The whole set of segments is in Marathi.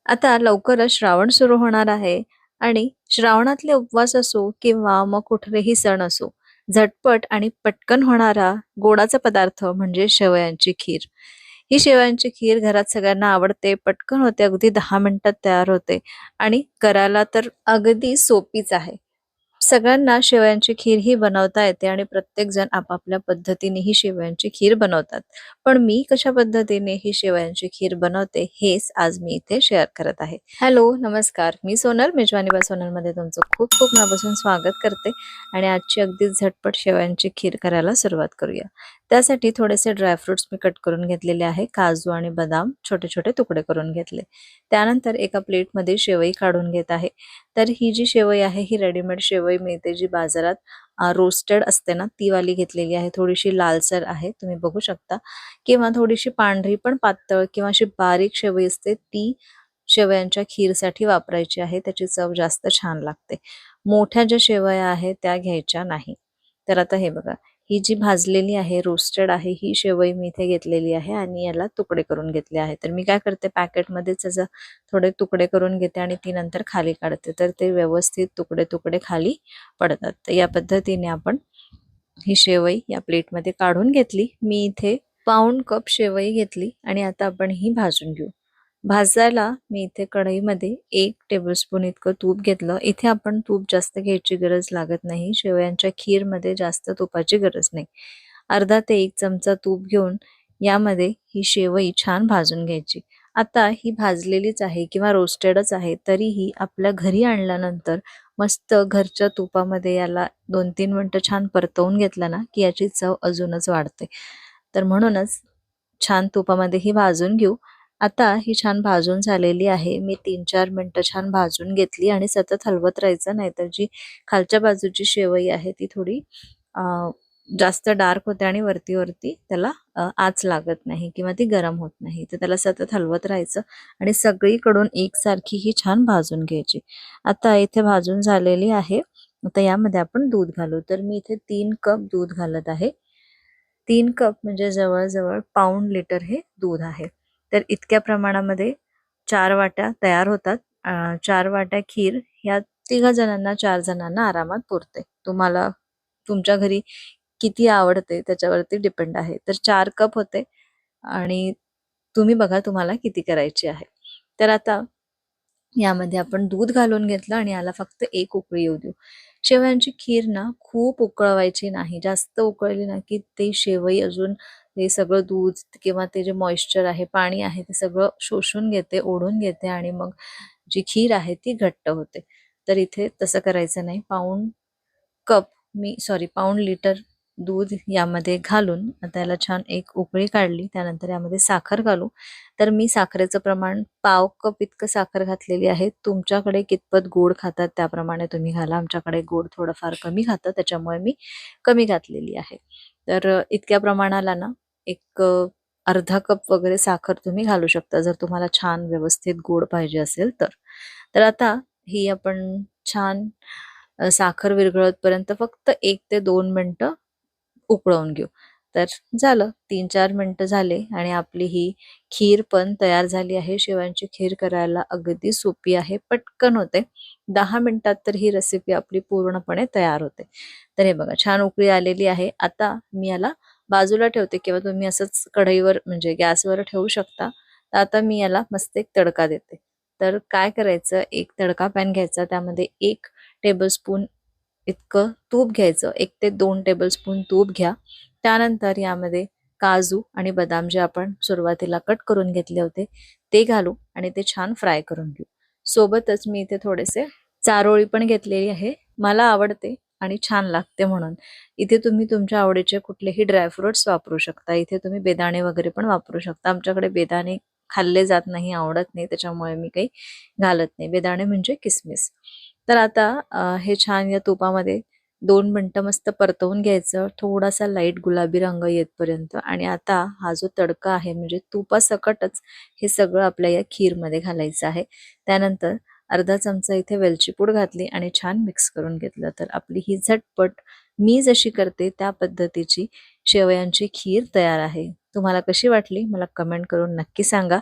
आता लवकरच श्रावण सुरू होणार आहे आणि श्रावणातले उपवास असो किंवा मग कुठलेही सण असो, झटपट आणि पटकन होणारा गोडाचा पदार्थ म्हणजे शेवयांची खीर. ही शेवयांची खीर घरात सगळ्यांना आवडते, पटकन होते, अगदी 10 मिनिटात तयार होते आणि करायला तर अगदी सोपीच आहे. सगळ्यांना शेवयांची खीर ही बनवता येते आणि प्रत्येक जण आपापल्या पद्धतीने ही शेवयांची खीर बनवतात. पण मी कशा पद्धतीने ही शेवयांची खीर बनवते हेच आज मी इथे शेअर करत आहे. हॅलो, नमस्कार. मी सोनल, मेजवानी बाय सोनलमध्ये तुमचं खूप खूप मनापासून स्वागत करते आणि आजची अगदी झटपट शेवयांची खीर करायला सुरुवात करूया. त्यासाठी थोडेसे ड्रायफ्रुट्स मी कट करून घेतलेले आहे. काजू आणि बदाम छोटे छोटे तुकडे करून घेतले. त्यानंतर एका प्लेटमध्ये शेवई काढून घेत आहे. तर ही जी शेवई आहे ही रेडीमेड शेवई मिळते, जी बाजारात रोस्टेड असते ना, ती वाली घेतलेली आहे. थोडीशी लालसर आहे, तुम्ही बघू शकता, किंवा थोडीशी पांढरी पण पातळ किंवा अशी बारीक शेवई असते, ती शेवयांच्या खीरसाठी वापरायची आहे. त्याची चव जास्त छान लागते. मोठ्या ज्या शेवया आहेत त्या घ्यायच्या नाही. तर आता हे बघा, ही जी भाजलेली आहे, रोस्टेड आहे, ही शेवई मी इथे घेतलेली आहे आणि याला तुकडे करून घेतले आहे. तर मी काय करते, पॅकेटमध्येच त्याचं थोडे तुकडे करून घेते आणि ती नंतर खाली काढते, तर ते व्यवस्थित तुकडे तुकडे खाली पडतात. तर या पद्धतीने आपण ही शेवई या प्लेटमध्ये काढून घेतली. मी इथे पाऊण कप शेवई घेतली आणि आता आपण ही भाजून घेऊ. भाजायला मी इथे कढईमध्ये 1 टेबलस्पून इतकं तूप घेतलं. इथे आपण तूप जास्त घ्यायची गरज लागत नाही. शेवयांच्या खीरमध्ये जास्त तुपाची गरज नाही. अर्धा ते 1 चमचा तूप घेऊन यामध्ये ही शेवई छान भाजून घ्यायची. आता ही भाजलेलीच आहे किंवा रोस्टेडच आहे, तरीही आपल्या घरी आणल्यानंतर मस्त घरच्या तुपामध्ये याला 2-3 मिनिटं छान परतवून घेतलं ना, की याची चव अजूनच वाढते. तर म्हणूनच छान तुपामध्ये ही भाजून घेऊ. आता ही छान भाजून झालेली आहे. मी 3-4 मिनिटं छान भाजून घेतली आणि सतत हलवत राहायचं, नाहीतर जी खालच्या बाजूची शेवई आहे ती थोडी अ, जास्त डार्क होते आणि वरती त्याला आच लागत नाही किंवा ती गरम होत नाही. तर त्याला सतत हलवत राहायचं आणि सगळीकडून एकसारखी ही छान भाजून घ्यायची. आता इथे भाजून झालेली आहे. आता यामध्ये आपण दूध घालू. तर मी इथे 3 कप दूध घालत आहे. 3 कप म्हणजे जवळ-जवळ पाऊण लिटर हे दूध आहे. तर इतक्या प्रमाणामध्ये 4 वाट्या तयार होतात. 4 वाट्या खीर ह्या 3 जणांना 4 जणांना आरामात पुरते. तुम्हाला तुमच्या घरी किती आवडते त्याच्यावरती डिपेंड आहे. तर 4 कप होते आणि तुम्ही बघा तुम्हाला किती करायची आहे. तर आता यामध्ये आपण दूध घालून घेतलं आणि याला फक्त 1 उकळी येऊ देऊ. शेवयांची खीर ना खूप उकळवायची नाही. जास्त उकळली ना की ते शेवई अजून ते सगळं दूध किंवा ते जे मॉइश्चर आहे, पाणी आहे, ते सगळं शोषून घेते, ओढून घेते आणि मग जी खीर आहे ती घट्ट होते. तर इथे तसं करायचं नाही. कप पाऊण लिटर दूध यामध्ये घालून आता याला छान एक उकळी काढली. त्यानंतर यामध्ये साखर घालू. तर मी साखरेचं प्रमाण पाव कप इतकं साखर घातलेली आहे. तुमच्याकडे कितपत गोड खातात त्याप्रमाणे तुम्ही घाला. आमच्याकडे गोड थोडंफार कमी खातं, त्याच्यामुळे मी कमी घातलेली आहे. तर इतक्या प्रमाणाला ना एक अर्धा कप वगैरे साखर तुम्ही घालू शकता, जर तुम्हाला छान व्यवस्थित गोड पाहिजे असेल तर. तर आता ही आपण छान साखर विरघळतपर्यंत फक्त 1 ते 2 मिनिटं उकळवून घेऊ. तर झालं, 3-4 मिनिटं झाले आणि आपली ही खीर पण तयार झाली आहे. शेवयांची खीर करायला अगदी सोपी आहे, पटकन होते. 10 मिनिटात तर ही रेसिपी आपली पूर्णपणे तयार होते. तर हे बघा, छान उकळी आलेली आहे. आता मी याला बाजूला ठेवते किंवा तुम्ही असंच कढईवर म्हणजे गॅसवर ठेवू शकता. तर आता मी याला मस्त एक तडका देते. तर काय करायचं, एक तडका पॅन घ्यायचा, त्यामध्ये 1 टेबलस्पून इतकं तूप घ्यायचं. 1 ते 2 टेबलस्पून तूप घ्या. त्यानंतर यामध्ये काजू आणि बदाम जे आपण सुरुवातीला कट करून घेतले होते ते घालू आणि ते छान फ्राय करून घेऊ. सोबतच मी इथे थोडेसे चारोळी पण घेतलेली आहे. मला आवडते आणि छान लागते म्हणून. इथे तुम्ही तुमच्या आवडीचे कुठलेही ड्रायफ्रुट्स वापरू शकता. इथे तुम्ही बेदाणे वगैरे पण वापरू शकता. आमच्याकडे बेदाणे खाल्ले जात नाही, आवडत नाही, त्याच्यामुळे मी काही घालत नाही. बेदाणे म्हणजे किसमिस. तर आता हे छान या तुपामध्ये 2 मिनिटं मस्त परतवून घ्यायचं, थोडासा लाईट गुलाबी रंग येतपर्यंत. आणि आता हा जो तडका आहे म्हणजे तुपासकटच हे सगळं आपल्या या खीरमध्ये घालायचं आहे. त्यानंतर अर्धा चमचा इथे वेलची पूड घातली आणि छान मिक्स करून घेतलं. तर आपली ही झटपट मी जशी करते त्या पद्धतीची शेवयांची खीर तयार आहे. तुम्हाला कशी वाटली मला कमेंट करून नक्की सांगा.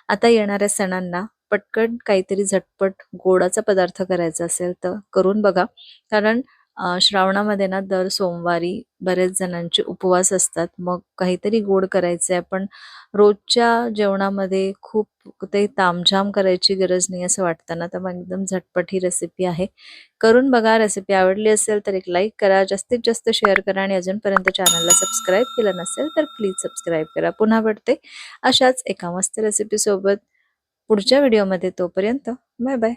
आता येणाऱ्या सणांना पटकन काहीतरी झटपट गोडाचा पदार्थ करायचा असेल तर करून बघा. कारण श्रावणामध्ये ना दर सोमवारी बरेच जणांचे उपवास असतात. मग काहीतरी गोड करायचं आहे, पण रोजच्या जेवणामध्ये खूप ते तामझाम करायची गरज नाही असं वाटतं ना, तर मग एकदम झटपट ही रेसिपी आहे. करून बघा. रेसिपी आवडली असेल तर एक लाईक करा, जास्तीत जास्त शेअर करा आणि अजूनपर्यंत चॅनलला सबस्क्राईब केलं नसेल तर प्लीज सबस्क्राईब करा. पुन्हा भेटते अशाच एका मस्त रेसिपीसोबत पुढच्या व्हिडिओमध्ये. तोपर्यंत बाय बाय.